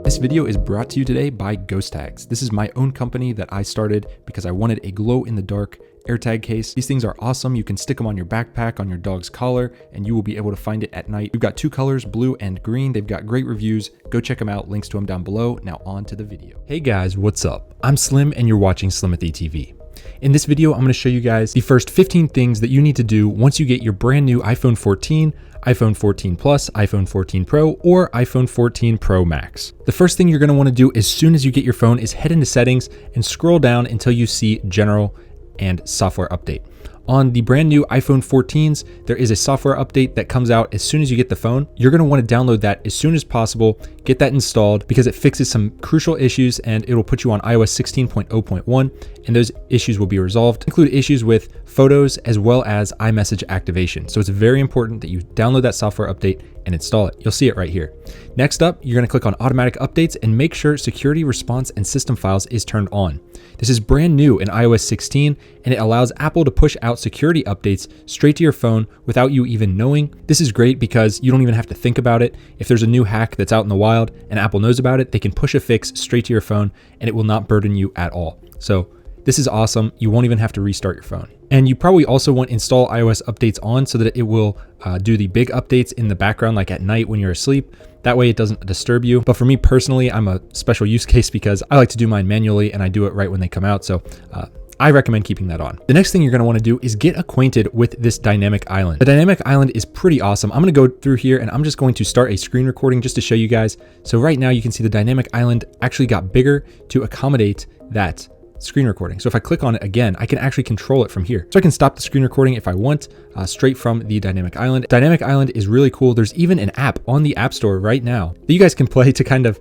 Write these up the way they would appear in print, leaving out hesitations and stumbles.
This video is brought to you today by GHOSTAGS. This is my own company that I started because I wanted a glow-in-the-dark AirTag case. These things are awesome. You can stick them on your backpack, on your dog's collar, and you will be able to find it at night. We've got two colors, blue and green. They've got great reviews. Go check them out. Links to them down below. Now on to the video. Hey guys, what's up? I'm Slim and you're watching Slimothy TV. In this video, I'm going to show you guys the first 15 things that you need to do once you get your brand new iPhone 14, iPhone 14 Plus, iPhone 14 Pro, or iPhone 14 Pro Max. The first thing you're going to want to do as soon as you get your phone is head into settings and scroll down until you see general and software update. On the brand new iPhone 14s, there is a software update that comes out as soon as you get the phone. You're going to want to download that as soon as possible, get that installed because it fixes some crucial issues and it'll put you on iOS 16.0.1 and those issues will be resolved. Include issues with photos as well as iMessage activation. So it's very important that you download that software update and install it. You'll see it right here. Next up, you're going to click on automatic updates and make sure security response and system files is turned on. This is brand new in iOS 16 and it allows Apple to push out security updates straight to your phone without you even knowing. This is great because you don't even have to think about it. If there's a new hack that's out in the wild and Apple knows about it, they can push a fix straight to your phone and it will not burden you at all. So this is awesome. You won't even have to restart your phone. And you probably also want install iOS updates on so that it will do the big updates in the background, like at night when you're asleep. That way it doesn't disturb you. But for me personally, I'm a special use case because I like to do mine manually and I do it right when they come out. So I recommend keeping that on. The next thing you're going to want to do is get acquainted with this dynamic island. The dynamic island is pretty awesome. I'm going to go through here and I'm just going to start a screen recording just to show you guys. So right now you can see the dynamic island actually got bigger to accommodate that screen recording. So if I click on it again, I can actually control it from here. So I can stop the screen recording if I want, straight from the dynamic island. Dynamic island is really cool. There's even an app on the App Store right now that you guys can play to kind of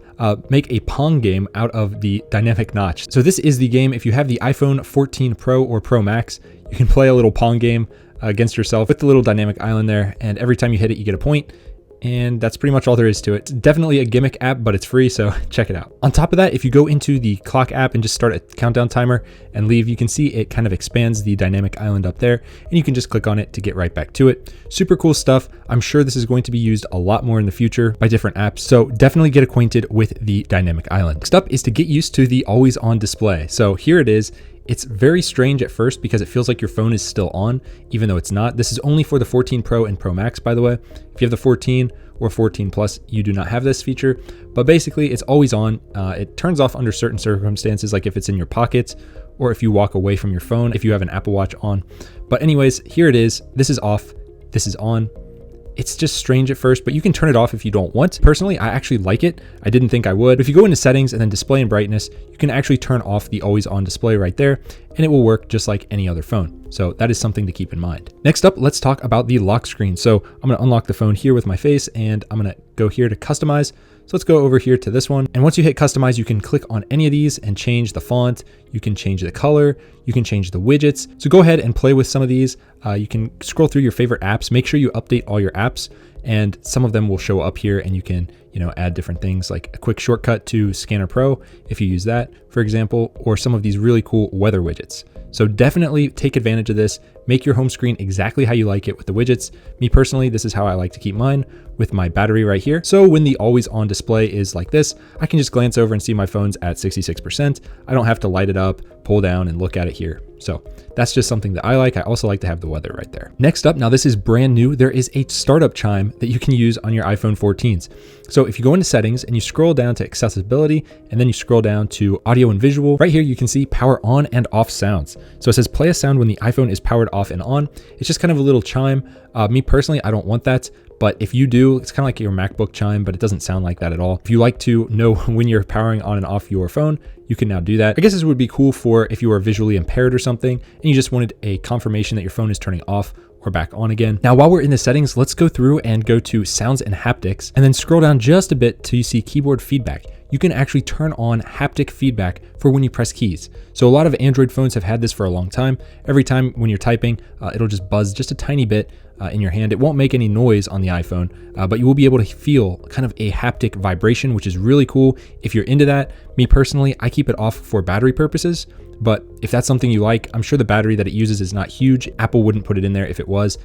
make a Pong game out of the dynamic notch. So this is the game. If you have the iPhone 14 Pro or Pro Max, you can play a little Pong game against yourself with the little dynamic island there. And every time you hit it, you get a point. And that's pretty much all there is to it. It's definitely a gimmick app, but it's free, so check it out. On top of that, if you go into the clock app and just start a countdown timer and leave, you can see it kind of expands the dynamic island up there, and you can just click on it to get right back to it. Super cool stuff. I'm sure this is going to be used a lot more in the future by different apps, so definitely get acquainted with the dynamic island. Next up is to get used to the always on display. So here it is. It's very strange at first because it feels like your phone is still on, even though it's not. This is only for the 14 Pro and Pro Max, by the way. If you have the 14 or 14 Plus, you do not have this feature, but basically it's always on. It turns off under certain circumstances, like if it's in your pockets or if you walk away from your phone, if you have an Apple Watch on. But anyways, here it is. This is off, this is on. It's just strange at first, but you can turn it off if you don't want. Personally, I actually like it. I didn't think I would. If you go into settings and then display and brightness, you can actually turn off the always on display right there, and it will work just like any other phone. So that is something to keep in mind. Next up, let's talk about the lock screen. So I'm going to unlock the phone here with my face, and I'm going to go here to customize. So let's go over here to this one. And once you hit customize, you can click on any of these and change the font. You can change the color. You can change the widgets. So go ahead and play with some of these. You can scroll through your favorite apps. Make sure you update all your apps, and some of them will show up here, and you can, add different things like a quick shortcut to Scanner Pro if you use that, for example, or some of these really cool weather widgets. So definitely take advantage of this. Make your home screen exactly how you like it with the widgets. Me personally, this is how I like to keep mine with my battery right here. So when the always on display is like this, I can just glance over and see my phone's at 66%. I don't have to light it up, pull down and look at it here. So that's just something that I like. I also like to have the weather right there. Next up, now this is brand new. There is a startup chime that you can use on your iPhone 14s. So if you go into settings and you scroll down to accessibility and then you scroll down to audio and visual, right here you can see power on and off sounds. So it says play a sound when the iPhone is powered off and on. It's just kind of a little chime. Me personally, I don't want that. But if you do, it's kind of like your MacBook chime, but it doesn't sound like that at all. If you like to know when you're powering on and off your phone, you can now do that. I guess this would be cool for if you are visually impaired or something, and you just wanted a confirmation that your phone is turning off or back on again. Now, while we're in the settings, let's go through and go to sounds and haptics, and then scroll down just a bit till you see keyboard feedback. You can actually turn on haptic feedback for when you press keys. So a lot of Android phones have had this for a long time. Every time when you're typing, it'll just buzz just a tiny bit in your hand. It won't make any noise on the iPhone, but you will be able to feel kind of a haptic vibration, which is really cool. If you're into that, me personally, I keep it off for battery purposes. But if that's something you like, I'm sure the battery that it uses is not huge. Apple wouldn't put it in there if it was.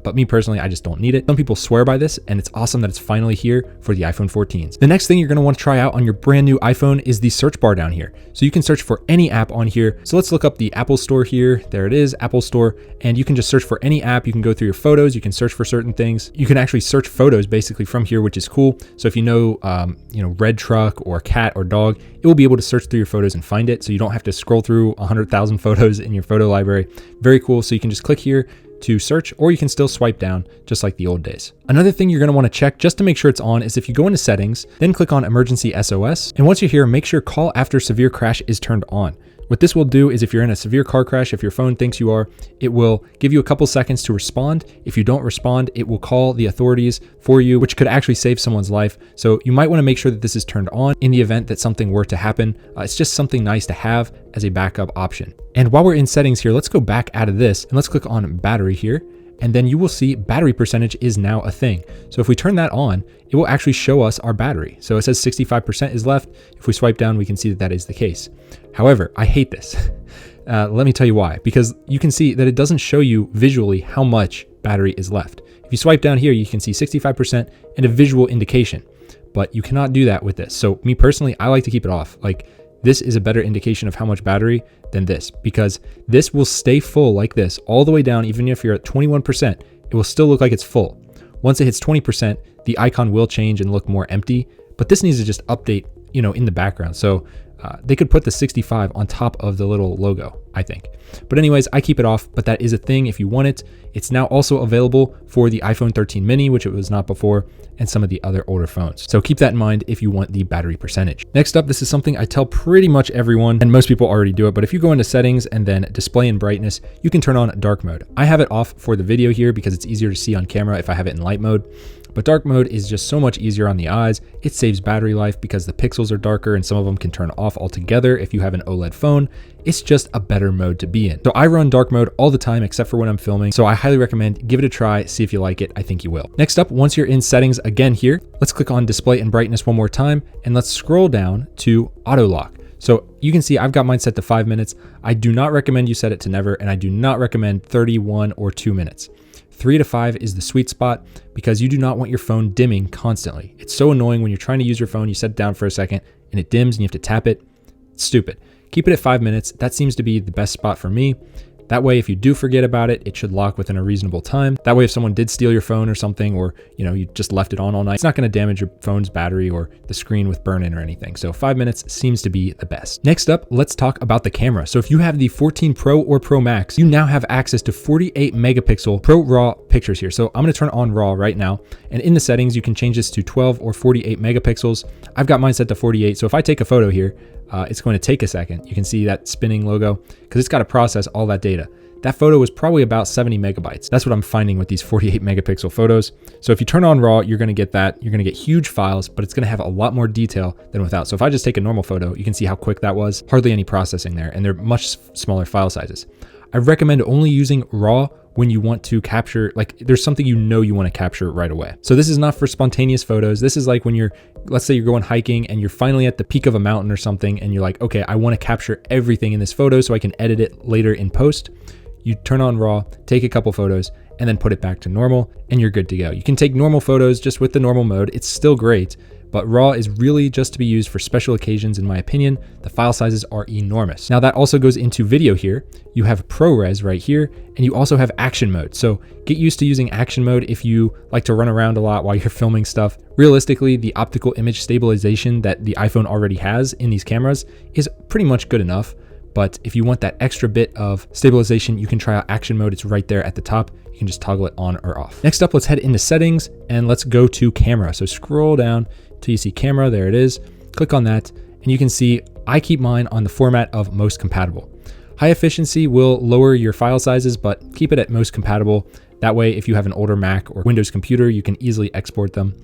But me personally, I just don't need it. Some people swear by this, and it's awesome that it's finally here for the iPhone 14s. The next thing you're gonna want to try out on your brand new iPhone is the search bar down here. So you can search for any app on here. So let's look up the Apple Store here. There it is, Apple Store. And you can just search for any app. You can go through your photos. You can search for certain things. You can actually search photos basically from here, which is cool. So if you know, red truck or cat or dog, it will be able to search through your photos and find it. So you don't have to scroll through 100,000 photos in your photo library. Very cool. So you can just click here to search, or you can still swipe down just like the old days. Another thing you're going to want to check just to make sure it's on is if you go into settings, then click on emergency SOS. And once you're here, make sure call after severe crash is turned on. What this will do is if you're in a severe car crash, if your phone thinks you are, it will give you a couple seconds to respond. If you don't respond, it will call the authorities for you, which could actually save someone's life. So you might want to make sure that this is turned on in the event that something were to happen. It's just something nice to have as a backup option. And while we're in settings here, let's go back out of this and let's click on battery here. And then you will see battery percentage is now a thing. So if we turn that on, it will actually show us our battery. So it says 65% is left. If we swipe down, we can see that that is the case. However, I hate this. Let me tell you why. Because you can see that it doesn't show you visually how much battery is left. If you swipe down here, you can see 65% and a visual indication, but you cannot do that with this. So me personally, I like to keep it off. Like, this is a better indication of how much battery than this, because this will stay full like this all the way down. Even if you're at 21%, it will still look like it's full. Once it hits 20%, the icon will change and look more empty, but this needs to just update, in the background. So they could put the 65 on top of the little logo, I think. But anyways, I keep it off, but that is a thing if you want it. It's now also available for the iPhone 13 mini, which it was not before, and some of the other older phones. So keep that in mind if you want the battery percentage. Next up, this is something I tell pretty much everyone, and most people already do it, but if you go into settings and then display and brightness, you can turn on dark mode. I have it off for the video here because it's easier to see on camera if I have it in light mode. But dark mode is just so much easier on the eyes. It saves battery life because the pixels are darker and some of them can turn off altogether if you have an OLED phone. It's just a better mode to be in. So I run dark mode all the time except for when I'm filming. So I highly recommend give it a try, see if you like it. I think you will. Next up, once you're in settings again here, let's click on display and brightness one more time and let's scroll down to auto lock. So you can see I've got mine set to 5 minutes. I do not recommend you set it to never, and I do not recommend 31 or 2 minutes. 3 to 5 is the sweet spot because you do not want your phone dimming constantly. It's so annoying when you're trying to use your phone, you set it down for a second and it dims and you have to tap it. It's stupid. Keep it at 5 minutes. That seems to be the best spot for me. That way, if you do forget about it, it should lock within a reasonable time. That way, if someone did steal your phone or something, or you just left it on all night, it's not going to damage your phone's battery or the screen with burn-in or anything. So 5 minutes seems to be the best. Next up, let's talk about the camera. So if you have the 14 Pro or Pro Max, you now have access to 48 megapixel Pro RAW pictures here. So I'm going to turn on RAW right now. And in the settings, you can change this to 12 or 48 megapixels. I've got mine set to 48. So if I take a photo here, it's going to take a second. You can see that spinning logo because it's got to process all that data. That photo was probably about 70 megabytes. That's what I'm finding with these 48 megapixel photos. So if you turn on RAW, you're going to get that. You're going to get huge files, but it's going to have a lot more detail than without. So if I just take a normal photo, you can see how quick that was. Hardly any processing there, and they're much smaller file sizes. I recommend only using RAW when you want to capture, like there's something you want to capture right away. So this is not for spontaneous photos. This is like when let's say you're going hiking and you're finally at the peak of a mountain or something and you're like, okay, I want to capture everything in this photo so I can edit it later in post. You turn on RAW, take a couple photos, and then put it back to normal, and you're good to go. You can take normal photos just with the normal mode. It's still great, but RAW is really just to be used for special occasions, in my opinion. The file sizes are enormous. Now that also goes into video here. You have ProRes right here, and you also have action mode. So get used to using action mode if you like to run around a lot while you're filming stuff. Realistically, the optical image stabilization that the iPhone already has in these cameras is pretty much good enough. But if you want that extra bit of stabilization, you can try out action mode. It's right there at the top. You can just toggle it on or off. Next up, let's head into settings and let's go to camera. So scroll down till you see camera. There it is. Click on that and you can see I keep mine on the format of most compatible. High efficiency will lower your file sizes, but keep it at most compatible. That way, if you have an older Mac or Windows computer, you can easily export them.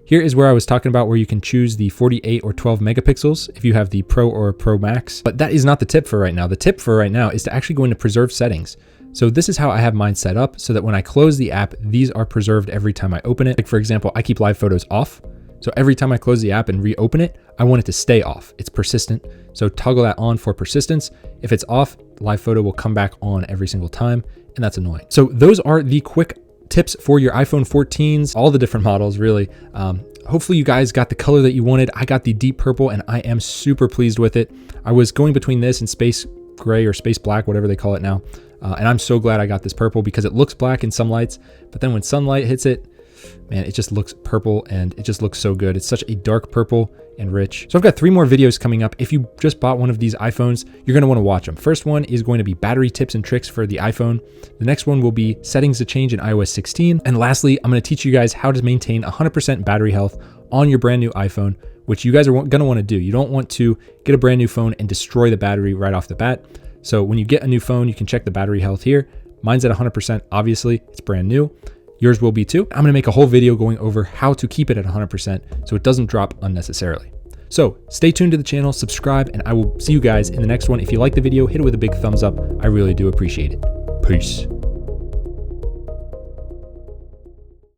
Here is where I was talking about where you can choose the 48 or 12 megapixels if you have the Pro or Pro Max, but that is not the tip for right now. The tip for right now is to actually go into preserve settings. So this is how I have mine set up so that when I close the app, these are preserved every time I open it. Like for example, I keep live photos off. So every time I close the app and reopen it, I want it to stay off. It's persistent. So toggle that on for persistence. If it's off, live photo will come back on every single time, and that's annoying. So those are the quick tips for your iPhone 14s, all the different models really. Hopefully you guys got the color that you wanted. I got the deep purple and I am super pleased with it. I was going between this and space gray or space black, whatever they call it now. And I'm so glad I got this purple because it looks black in some lights, but then when sunlight hits it, man, it just looks purple and it just looks so good. It's such a dark purple and rich. So I've got 3 more videos coming up. If you just bought one of these iPhones, you're going to want to watch them. First one is going to be battery tips and tricks for the iPhone. The next one will be settings to change in iOS 16. And lastly, I'm going to teach you guys how to maintain 100% battery health on your brand new iPhone, which you guys are going to want to do. You don't want to get a brand new phone and destroy the battery right off the bat. So when you get a new phone, you can check the battery health here. Mine's at 100%, obviously, it's brand new. Yours will be too. I'm gonna make a whole video going over how to keep it at 100% so it doesn't drop unnecessarily. So stay tuned to the channel, subscribe, and I will see you guys in the next one. If you like the video, hit it with a big thumbs up. I really do appreciate it. Peace.